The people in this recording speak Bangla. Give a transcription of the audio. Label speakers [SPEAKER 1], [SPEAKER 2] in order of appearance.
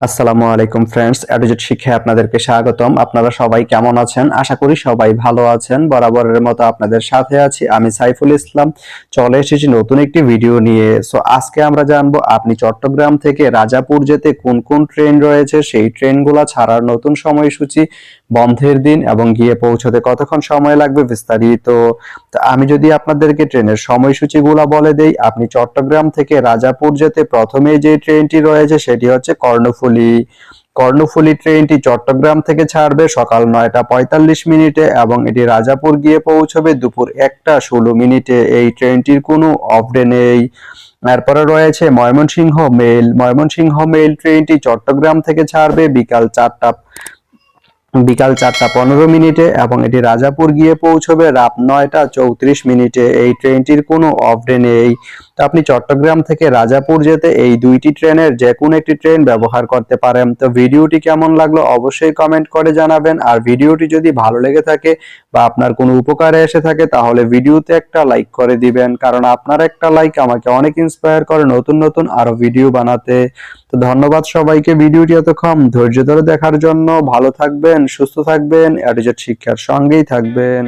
[SPEAKER 1] আসসালামু আলাইকুম ফ্রেন্ডস, এডুজেট শিক্ষায় আপনাদেরকে স্বাগতম। আপনারা সবাই কেমন আছেন? আশা করি সবাই ভালো আছেন। বরাবরের মতো আপনাদের সাথে আছি আমি সাইফুল ইসলাম। চলে এসেছি নতুন একটি ভিডিও নিয়ে। আজকে আমরা জানবো আপনি চট্টগ্রাম থেকে রাজাপুর যেতে কোন কোন ট্রেন রয়েছে, সেই ট্রেনগুলো ছাড়ার নতুন সময়সূচি, বন্ধের দিন এবং গিয়ে পৌঁছতে কতক্ষণ সময় লাগবে বিস্তারিত। আমি যদি আপনাদেরকে ট্রেনের সময়সূচিগুলো বলে দেই, আপনি চট্টগ্রাম থেকে রাজাপুর যেতে প্রথমেই যে ট্রেনটি রয়েছে সেটি হচ্ছে কর্ণফুলী ট্রেনটি চট্টগ্রাম থেকে ছাড়বে সকাল 9টা 45 মিনিটে এবং এটি রাজাপুর গিয়ে পৌঁছবে দুপুর 1টা 16 মিনিটে। এই ট্রেনটির কোনো অফ ডে নেই। এরপরে রয়েছে ময়মনসিংহ মেইল ট্রেনটি চট্টগ্রাম থেকে ছাড়বে বিকাল 4টা 15 মিনিটে এবং এটি রাজাপুর গিয়ে পৌঁছবে রাত 9টা 34 মিনিটে। এই ট্রেনটির কোনো অফ ডে নেই। তো আপনি চট্টগ্রাম থেকে রাজাপুর যেতে এই দুইটি ট্রেনের যে কোনো একটি ট্রেন ব্যবহার করতে পারেন। তো ভিডিওটি কেমন লাগলো অবশ্যই কমেন্ট করে জানাবেন। আর ভিডিওটি যদি ভালো লেগে থাকে বা আপনার কোনো উপকারে এসে থাকে তাহলে ভিডিওতে একটা লাইক করে দিবেন, কারণ আপনার একটা লাইক আমাকে অনেক ইন্সপায়ার করে নতুন নতুন আরো ভিডিও বানাতে। তো ধন্যবাদ সবাইকে ভিডিওটি এতক্ষণ ধৈর্য ধরে দেখার জন্য। ভালো থাকবেন, সুস্থ থাকবেন, এডুজেট শিক্ষার সঙ্গেই থাকবেন।